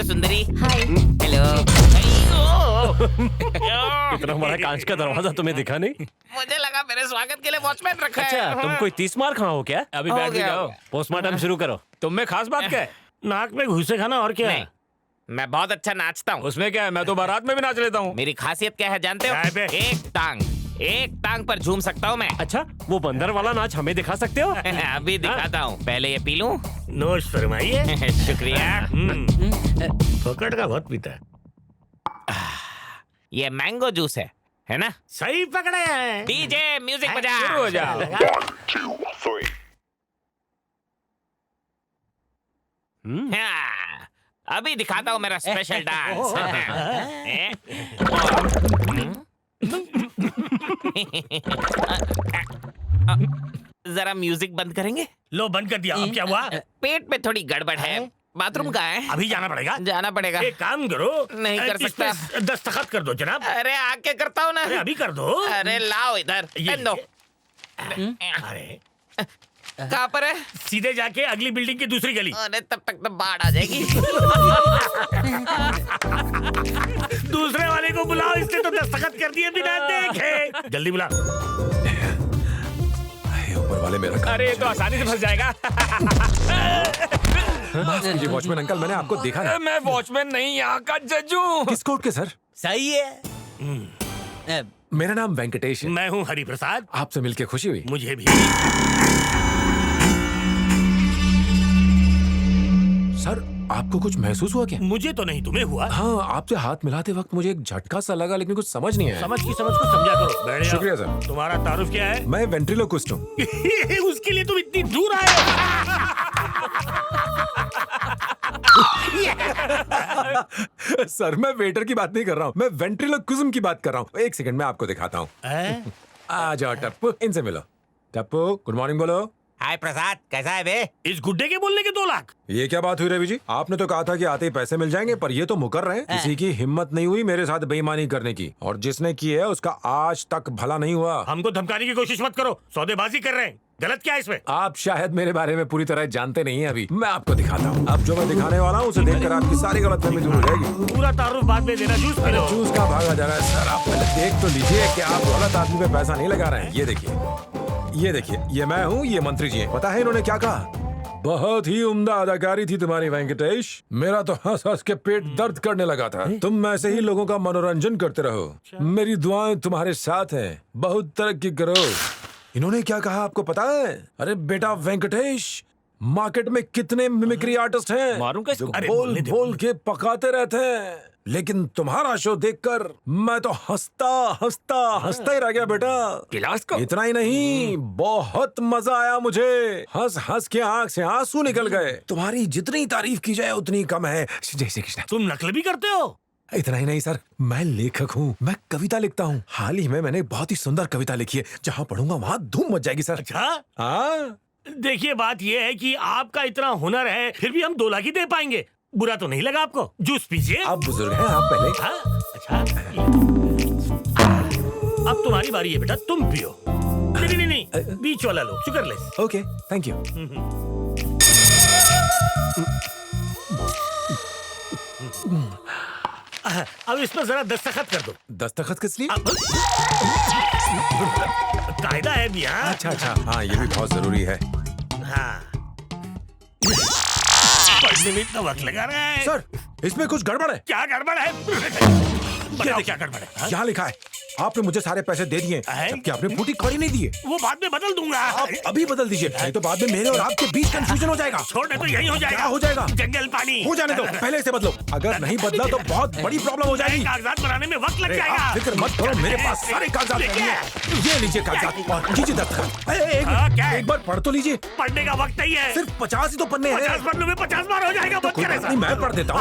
Hello सुंदरी। हाय। Hello. इतना बड़ा कांच का दरवाजा तुम्हें दिखा नहीं? मुझे लगा मेरे स्वागत के लिए वॉचमैन रखा है। अच्छा, तुम कोई 30 मार खाओ हो क्या? अभी हो बैठ भी गया, हो जाओ। गया। पोस्टमार्टम शुरू करो। तुम में खास बात क्या है? नाक में घुसे खाना और क्या? नहीं, मैं बहुत अच्छा नाचता हूँ। उसमें क्या है, मैं तो बारात में भी नाच लेता हूँ। मेरी खासियत क्या है जानते क्या है हो? बे? एक टांग पर झूम सकता हूँ मैं। अच्छा, वो बंदर वाला नाच हमें दिखा सकते हो? अभी दिखाता हूँ, पहले ये पी लूं। नोश फरमाइए। शुक्रिया। पकड़ का बहुत पीता है। ये मैंगो जूस है ना? सही पकड़े हैं। डीजे म्यूजिक बजा। शुरू हो जाओ। हाँ, अभी दिखाता हूँ मेरा स्पेशल डांस। जरा म्यूजिक बंद करेंगे? लो बंद कर दिया। अब क्या हुआ? पेट में थोड़ी गड़बड़ है। बाथरूम कहाँ है? अभी जाना पड़ेगा। जाना पड़ेगा। एक काम करो, नहीं कर इस पे सकता। दस्तखत कर दो जनाब। अरे आके करता हूँ ना। अरे अभी कर दो। अरे लाओ इधर। ये पेन दो। अरे कहाँ पर है? सीधे जाके अगली बिल्डिंग की दूसरी गली। अरे तब तक तो बाढ़ आ जाएगी। दूसरे वाले को बुलाओ, इसने तो दस्तखत कर दिए बिना देखे। जल्दी बुला। ऊपर वाले मेरा काम अरे ये तो आसानी से फंस जाएगा। माफ कीजिए वॉचमैन अंकल, मैंने आपको देखा नहीं। मैं वॉचमैन नहीं, यहाँ का जज हूँ। किस कोर्ट के सर? सही है। मेरा नाम वेंकटेश है। मैं हूँ हरिप्रसाद। आपसे मिलके खुशी हुई। मुझे भी। सर आपको कुछ महसूस हुआ क्या? मुझे तो नहीं, तुम्हें हुआ? हाँ, आपसे हाथ मिलाते वक्त मुझे एक झटका सा लगा, लेकिन कुछ समझ नहीं आया। समझ को समझा करो। बैठ जाओ। शुक्रिया सर। तुम्हारा तारुफ क्या है? मैं वेंट्रिलोक्विस्ट हूँ। उसके लिए तुम इतनी दूर आए हो। सर मैं वेटर की बात नहीं कर रहा हूँ, मैं वेंट्रिलोक्विज्म की बात कर रहा हूँ। एक सेकंड में आपको दिखाता हूँ। आ जाओ टप्पू, इनसे मिलो। टप्पू गुड मॉर्निंग बोलो। हाय प्रसाद, कैसा है बे? इस गुड्डे के बोलने के 2 लाख। ये क्या बात हुई रवि जी? आपने तो कहा था कि आते ही पैसे मिल जाएंगे, पर ये तो मुकर रहे हैं। किसी की हिम्मत नहीं हुई मेरे साथ बेईमानी करने की, और जिसने की है उसका आज तक भला नहीं हुआ। हमको धमकाने की कोशिश मत करो, सौदेबाजी कर रहे हैं। गलत क्या है इसमें? आप शायद मेरे बारे में पूरी तरह जानते नहीं हैं अभी। मैं आपको दिखाता हूँ। अब जो मैं दिखाने वाला हूँ उसे देखकर आपकी सारी गलतफहमी दूर हो जाएगी। पूरा तारुफ बाद में देना। Juice P low. जूस का भागा जा रहा है सर, आप पहले देख तो लीजिए कि आप गलत आदमी पे पैसा नहीं लगा रहे हैं। ये देखिए, ये मैं हूँ, ये मंत्री जी हैं। पता है इन्होंने क्या कहा? बहुत ही उम्दा अदाकारी थी तुम्हारी वेंकटेश। मेरा तो हंस हंस के पेट दर्द करने लगा था। तुम ऐसे ही लोगों का मनोरंजन करते रहो। मेरी दुआएं तुम्हारे साथ हैं। बहुत तरक्की करो। इन्होंने क्या कहा आपको पता है? अरे बेटा वेंकटेश, मार्केट में कितने मिमिक्री आर्टिस्ट हैं मारूं क्या जो इसको? अरे बोल बोलने दे, बोल के पकाते रहते हैं, लेकिन तुम्हारा शो देखकर मैं तो हंसता ही रह गया बेटा। गिलास को इतना ही नहीं, बहुत मजा आया मुझे। हंस हंस के आंख से आंसू निकल गए। तुम्हारी जितनी तारीफ की जाए उतनी कम है। जय श्री कृष्ण। तुम नकल भी करते हो? इतना ही नहीं सर, मैं लेखक हूँ, मैं कविता लिखता हूँ। हाल ही में मैंने बहुत ही सुंदर कविता लिखी है, जहाँ पढ़ूंगा वहाँ धूम मच जाएगी सर। अच्छा, हाँ, देखिए बात यह है कि आपका इतना हुनर है, फिर भी हम 2 लाख ही दे पाएंगे। बुरा तो नहीं लगा आपको? जूस पीजिए। आप बुजुर्ग हैं, आप पहले। हाँ, अच्छा। अब तुम्हारी बारी है बेटा, तुम पियो। नहीं, बीच वाला लो, शुगरलेस। Okay, thank you. अब इसमें जरा दस्तखत कर दो। दस्तखत किस लिए? कायदा है मियां। अच्छा, हाँ ये भी बहुत जरूरी है। हाँ, पढ़ने में इतना वक्त लगा रहा है। सर इसमें कुछ गड़बड़ है। क्या गड़बड़ है? बताओ क्या गड़बड़ है? हाँ? क्या लिखा है? आपने मुझे सारे पैसे दे दिए, जबकि आपने फूटी कौड़ी नहीं दी है। वो बाद में बदल दूंगा। आप अभी बदल दीजिए, नहीं तो बाद में मेरे और आपके बीच कंफ्यूजन हो जाएगा। छोड़ने तो यही हो जाएगा। क्या हो जाएगा? जंगल पानी हो जाने दो, पहले से बदलो। अगर नहीं बदला तो बहुत बड़ी प्रॉब्लम हो जाएगी। कागजात बनाने में वक्त लग अरे जाएगा। आप फिक्र मत करो, मेरे पास सारे कागजात हैं। ये लीजिए कागजात और कीजिए दस्तखत। एक बार पढ़ तो लीजिए। पढ़ने का वक्त नहीं है। सिर्फ 50 ही तो पन्ने हैं। 50 पन्नों में 50 बार हो जाएगा। कोई बात नहीं, मैं पढ़ देता हूँ।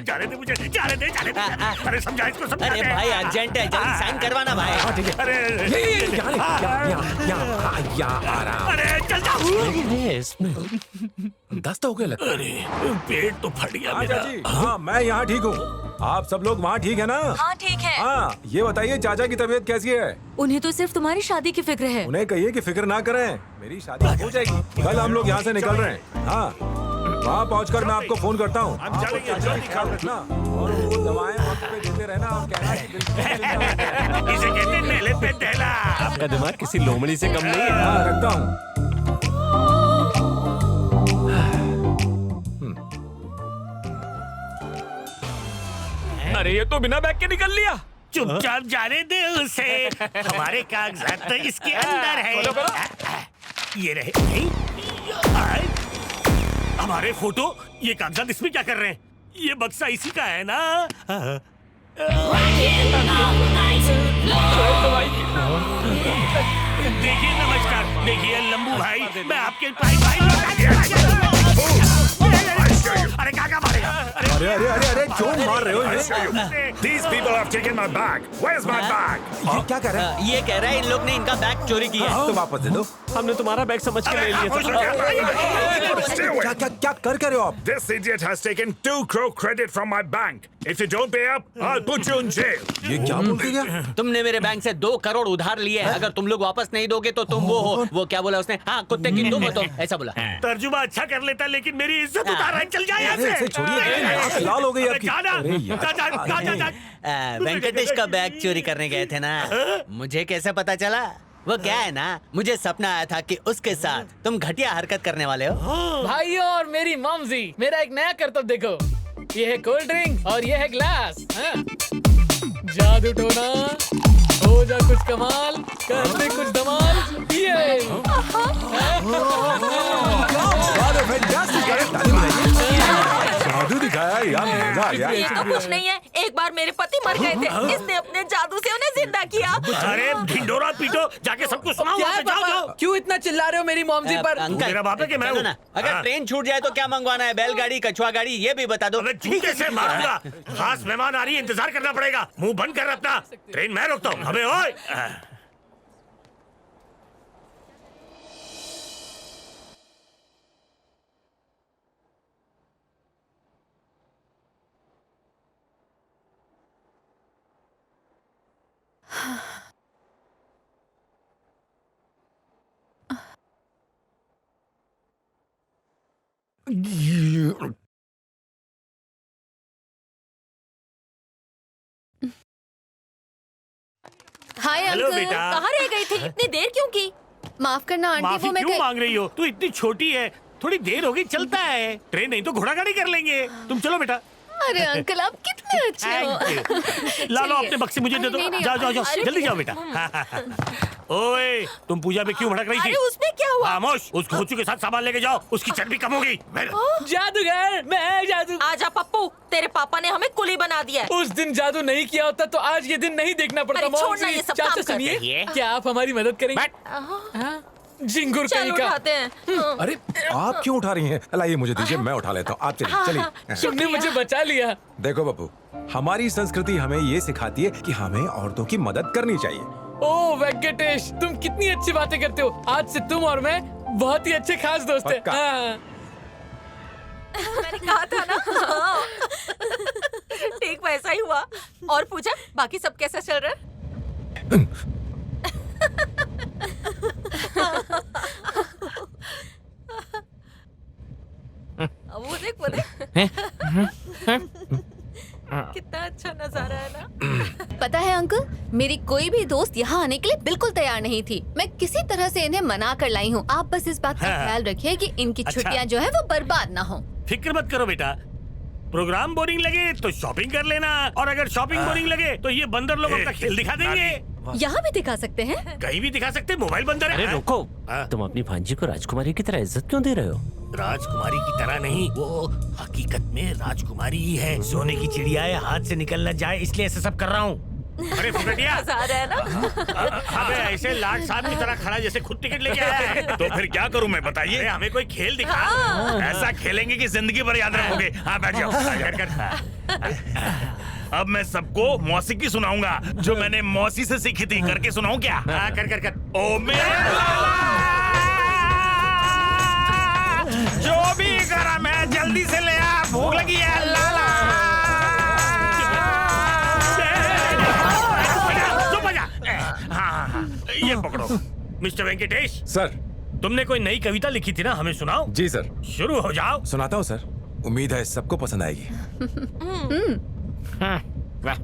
जाने दे मुझे, जाने दे। अरे समझा इसको, समझा। अरे भाई अर्जेंट है, जल्दी साइन करवाना भाई। हाँ ठीक है। अरे यहाँ आराम। अरे चल जाओ। दस्त हो गया लगता है। अरे पेट तो फट गया मेरा। जी हाँ, मैं यहाँ ठीक हूँ। आप सब लोग वहाँ ठीक है ना? हाँ ठीक है। हाँ, ये बताइए चाचा की तबीयत कैसी है? उन्हें तो सिर्फ तुम्हारी शादी की फिक्र है। उन्हें कहिए कि फिक्र ना करें, मेरी शादी हो जाएगी। कल हम लोग यहाँ से निकल रहे हैं। हाँ वहाँ पहुँचकर मैं आपको फोन करता हूँ। हम चलेंगे, जल्दी ख्याल रखना और उनको दवाएं वक्त पे देते रहना। आप कहना कि बिल्कुल इसे कहते हैं नेले पे दहला। आपका दिमाग किसी लोमड़ी से कम नहीं है। हाँ, रखता हूँ। अरे ये तो बिना बैग के निकल लिया। चुपचाप जाने दे उसे, हमारे कागजात तो इसके अंदर है। ये रहे नहीं? हमारे फोटो, ये कागजात इसमें क्या कर रहे हैं? ये बक्सा इसी का है ना? देखिए, नमस्कार, देखिए लंबू भाई, मैं आपके अरे काका मारेगा। अरे अरे अरे अरे क्यों मार रहे हो इन्हें? These people have taken my bag. Where's my bag? ये क्या कर रहे हैं? ये कह रहा है इन लोग ने इनका बैग चोरी किया। तो वापस दे दो। हमने तुम्हारा बैग समझ के ले लिया। Stay away. क्या क्या क्या कर रहे हो आप? This idiot has taken 2 crore credit from my bank. If you don't pay up, I'll put you in jail. ये क्या बोल दिया? तुमने मेरे बैंक से 2 करोड़ उधार लिए हैं। अगर तुम लोग वापस नहीं दोगे तो तुम वो हो। वो क्या बोला उसने? हाँ, कुत्ते की दुम हो तुम, ऐसा बोला। तर्जुमा अच्छा कर लेता, लेकिन मेरी इज्जत उतार रहा है। चल जाए यहाँ अरे इसे से। छोड़िए, आँख लाल हो गई आपकी। जाना, अरे यार। जा। वेंकटेश का बैग चोरी करने गए थे ना, मुझे कैसे पता चला? वो क्या है ना, मुझे सपना आया था कि उसके साथ तुम घटिया हरकत करने वाले हो। भाइयों और मेरी मॉमजी, मेरा एक नया करतब देखो। ये है कोल्ड ड्रिंक और ये है ग्लास। हाँ? जादू टोना, हो जा कुछ कमाल, कर दे कुछ धमाल। ये जादू दिखाया यार, मजा आ गया। ये तो कुछ नहीं है, एक बार मेरे पति मर गए थे, इसने अपने जादू से उन्हें जिंदा किया। अरे ढिंडोरा पीटो, जाके सबको सुनाओ। क्या वहाँ है पे जाओ, पापा? जाओ। क्यों इतना चिल्ला रहे हो मेरी मॉमजी पर? अंकल, मेरा बाप है कि मैं सुनो हूँ? ना, अगर हाँ। ट्रेन छूट जाए तो क्या मंगवाना है? बैलगाड़ी, कछुआ गाड़ी, ये भी बता दो। अबे जूते से मारूंगा। खास मेहमान आ रही है, इंतजार करना पड़ेगा। मुंह बंद कर अपना, ट्रेन मैं रोकता हूँ। अबे ओए। हाय हेलो अंकल, बेटा। कहाँ रह गई थी? इतनी देर क्यों की? माफ करना आंटी, माफी वो मैं क्यों मांग रही हो? तू इतनी छोटी है, थोड़ी देर होगी, चलता है। ट्रेन नहीं तो घोड़ा गाड़ी कर लेंगे। तुम चलो बेटा। अरे अंकल, आप कितने अच्छे हो। Thank you. ला लो अपने बक्से मुझे दे दो। नहीं, नहीं, जाओ जाओ जाओ, अरे जल्दी जाओ बेटा। ओए, तुम पूजा में क्यों भड़क रही थी? अरे उसमें क्या हुआ? खामोश, उस घोचू के साथ सामान लेके जाओ, उसकी चर्बी कम होगी। जादूगर, मैं जादू। आजा पप्पू, तेरे पापा ने हमें कुली बना दिया है। उस दिन जादू नहीं किया होता तो आज ये दिन नहीं देखना पड़ता। अरे छोड़ना मॉमजी, ये सब चाचा काम कर। सुनिए, क्या आप हमारी मदद करेंगे? हाँ? झिंगुर चल कहीं का। उठाते हैं। अरे आप क्यों उठा रही हैं? लाइए मुझे दीजिए, मैं उठा लेता हूँ। आप चलिए चलिए। तुमने मुझे बचा लिया। देखो बप्पू, हमारी संस्कृति हमें ये सिखाती है कि हमें औरतों की मदद करनी चाहिए। ओ वेंकटेश, तुम कितनी अच्छी बातें करते हो। आज से तुम और मैं बहुत ही अच्छे खास दोस्त हैं। पक्का। हाँ। मैंने कहा था ना। ठीक वैसा ही हुआ। और पूछा, बाकी सब कैसा चल रहा है? वो देख कितना अच्छा नजारा है ना। पता है अंकल, मेरी कोई भी दोस्त यहाँ आने के लिए बिल्कुल तैयार नहीं थी। मैं किसी तरह से इन्हें मना कर लाई हूँ। आप बस इस बात का हाँ। ख्याल रखिए कि इनकी अच्छा। छुट्टियाँ जो है वो बर्बाद ना हो। फिक्र मत करो बेटा, प्रोग्राम बोरिंग लगे तो शॉपिंग कर लेना, और अगर शॉपिंग बोरिंग लगे तो ये बंदर लोग अपना खेल दिखा देंगे। यहाँ भी दिखा सकते हैं। कहीं भी दिखा सकते, मोबाइल बंदर है। अरे रुको, हाँ। तुम अपनी भांजी को राजकुमारी की तरह इज्जत क्यों दे रहे हो? राजकुमारी की तरह नहीं, वो हकीकत में राजकुमारी ही है। सोने की चिड़िया है, हाथ से निकल न जाए, इसलिए ऐसे सब कर रहा हूँ। अरे फुकटिया, मजा आ रहा है ना। अबे ऐसे लाट साहब की तरह खड़ा जैसे खुद टिकट लेके आया है। तो फिर क्या करूं मैं, बताइए। अरे हमें कोई खेल दिखा। ऐसा खेलेंगे कि जिंदगी भर याद रखोगे। हाँ बैठ जाओ। अब मैं सबको मौसीकी सुनाऊंगा, जो मैंने मौसी से सीखी थी। करके सुनाऊं क्या? हाँ, कर कर कर। ओ मेरे लाला, जो भी गरम है जल्दी से ले आ, भूख लगी है लाला। चुप हो जा। हाँ, ये पकड़ो। मिस्टर वेंकटेश, सर, तुमने कोई नई कविता लिखी थी ना, हमें सुनाओ। जी सर, शुरू हो जाओ। सुनाता हूँ सर। उम्मीद है सबको पसंद आएगी। वाह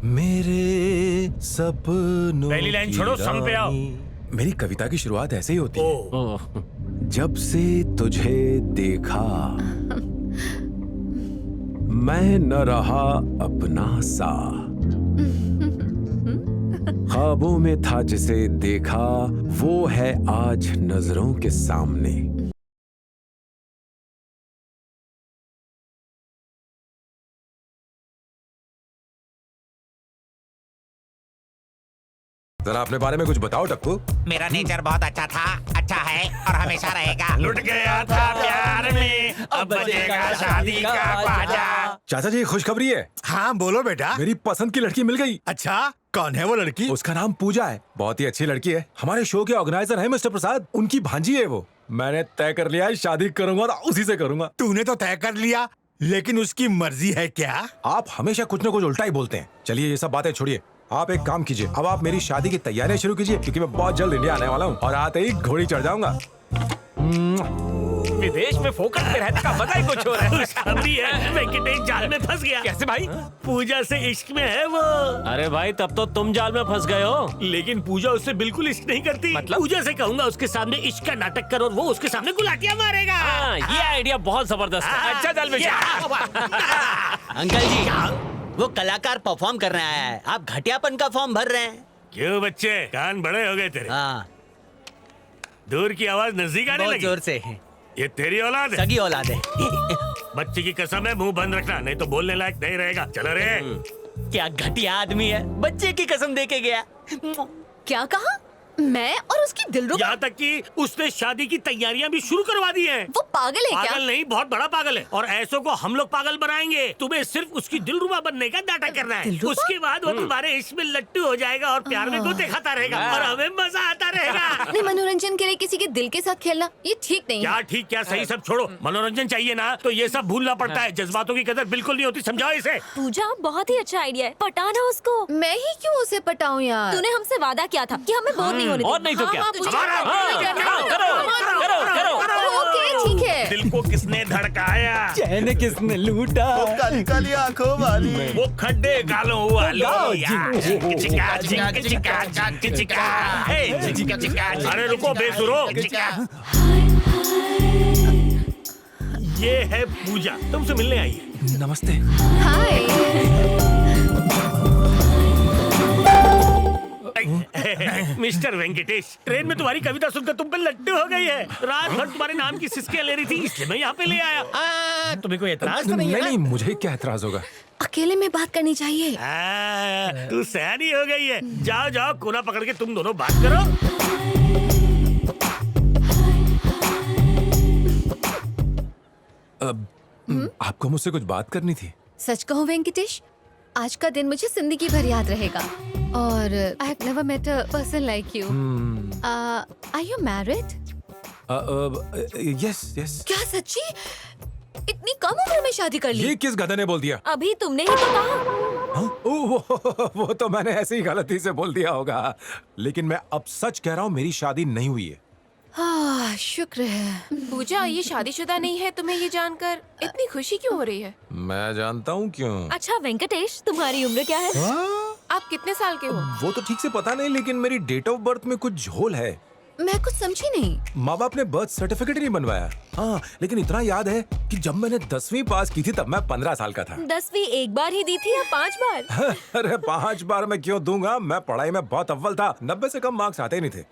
मेरे सपनों पहली लाइन की छोड़ो, सम पे आओ। रानी। मेरी कविता की शुरुआत ऐसे ही होती है। ओ, जब से तुझे देखा मैं न रहा अपना सा, ख्वाबों में था जिसे देखा वो है आज नजरों के सामने। जरा अपने बारे में कुछ बताओ टप्पू। मेरा नेचर बहुत अच्छा था, अच्छा है और हमेशा रहेगा। लुट गया था प्यार में, अब बजेगा शादी का बाजा। चाचा जी खुशखबरी है, हाँ बोलो बेटा। मेरी पसंद की लड़की मिल गई। अच्छा कौन है वो लड़की? उसका नाम पूजा है, बहुत ही अच्छी लड़की है। हमारे शो के ऑर्गेनाइजर है मिस्टर प्रसाद, उनकी भांजी है वो। मैंने तय कर लिया है शादी करूंगा तो उसी से करूंगा। तूने तो तय कर लिया, लेकिन उसकी मर्जी है क्या? आप हमेशा कुछ न कुछ उल्टा ही बोलते हैं। चलिए ये सब बातें छोड़िए, आप एक काम कीजिए, अब आप मेरी शादी की तैयारियां शुरू कीजिए, क्योंकि मैं बहुत जल्द इंडिया आने वाला हूँ और आते ही घोड़ी चढ़ जाऊंगा। विदेश में फोकस में रहने का मजा ही कुछ हो रहा है। खुशखबरी है, वेंकटेश जाल में फंस गया। कैसे भाई? पूजा से इश्क में है वो। अरे भाई तब तो तुम जाल में फंस गए हो। लेकिन पूजा उससे बिल्कुल इश्क नहीं करती। मतलब? पूजा से कहूंगा उसके सामने इश्क का नाटक करो और वो उसके सामने गुलाटियां मारेगा। हाँ, ये आइडिया बहुत जबरदस्त है। अच्छा जाल में अंकल जी, वो कलाकार परफॉर्म करने आया है, आप घटियापन का फॉर्म भर रहे हैं। क्यों बच्चे, कान बड़े हो गए तेरे? हाँ, दूर की आवाज नजदीक आने बहुत लगी। जोर से। ये तेरी औलाद है? सगी औलाद है। बच्चे की कसम है, मुंह बंद रखना नहीं तो बोलने लायक नहीं रहेगा। चलो रे। क्या घटिया आदमी है, बच्चे की कसम दे के गया। क्या कहा? मैं और उसकी दिलरुबा? यहाँ तक कि उसने शादी की तैयारियां भी शुरू करवा दी हैं। वो पागल है क्या? पागल नहीं, बहुत बड़ा पागल है। और ऐसों को हम लोग पागल बनाएंगे। तुम्हें सिर्फ उसकी दिलरुबा बनने का नाटक करना है। दिलरुबा? उसके बाद वो तुम्हारे इश्क में लट्टू हो जाएगा और प्यार में गोते खाता रहेगा और हमें मजा आता रहेगा। नहीं, मनोरंजन के लिए किसी के दिल के साथ खेलना ये ठीक नहीं क्या है। ठीक क्या सही सब छोड़ो, मनोरंजन चाहिए ना तो ये सब भूलना पड़ता है। जज्बातों की कदर बिल्कुल नहीं होती, समझाओ इसे। पूजा बहुत ही अच्छा आइडिया है, पटाना उसको। मैं ही क्यों उसे पटाऊं यार? तूने हमसे वादा किया था कि हमें बोर नहीं होने और नहीं तो क्या? ओके ठीक है। दिल को किसने धड़काया, चैन किसने लूटा, काली काली आंखों वाली। वो खड्डे गालों वाली। चिका चिका चिका चिका चिका। हे, चिका चिका। अरे रुको बेसुरो। ये है पूजा, तुमसे मिलने आई है। नमस्ते। हाय। मिस्टर वेंकटेश, ट्रेन में तुम्हारी कविता सुनकर तुम पे लट्टू हो गई है। रात भर तुम्हारे नाम की सिसकियां ले रही थी, इसलिए मैं यहाँ पे ले आया। तुम्हें कोई एतराज तो नहीं है? नहीं, मुझे क्या एतराज होगा। अकेले में बात करनी चाहिए। तू सयानी हो गई है। जाओ जाओ, कोना पकड़ के तुम दोनों बात करो। आपको मुझसे कुछ बात करनी थी। सच कहूं वेंकटेश, आज का दिन मुझे जिंदगी भर याद रहेगा। और I have never met a person like you. Are you married? Yes yes. क्या सच्ची? इतनी कम उम्र में शादी कर ली? ये किस गधे ने बोल दिया? अभी तुमने ही तो कहा। हाँ? वो तो मैंने ऐसी ही गलती से बोल दिया होगा, लेकिन मैं अब सच कह रहा हूँ, मेरी शादी नहीं हुई है। हाँ, शुक्र है। पूजा, ये शादीशुदा नहीं है, तुम्हें ये जानकर इतनी खुशी क्यों हो रही है? मैं जानता हूँ क्यों। अच्छा वेंकटेश, तुम्हारी उम्र क्या है? आप कितने साल के हो? वो तो ठीक से पता नहीं, लेकिन मेरी डेट ऑफ बर्थ में कुछ झोल है। मैं कुछ समझी नहीं। माँ बाप ने बर्थ सर्टिफिकेट नहीं बनवाया। हाँ, लेकिन इतना याद है कि जब मैंने 10वीं पास की थी तब मैं 15 साल का था। 10वीं एक बार ही दी थी या 5 बार? अरे 5 बार मैं क्यों दूंगा, मैं पढ़ाई में बहुत अव्वल था, 90 से कम मार्क्स आते ही नहीं थे।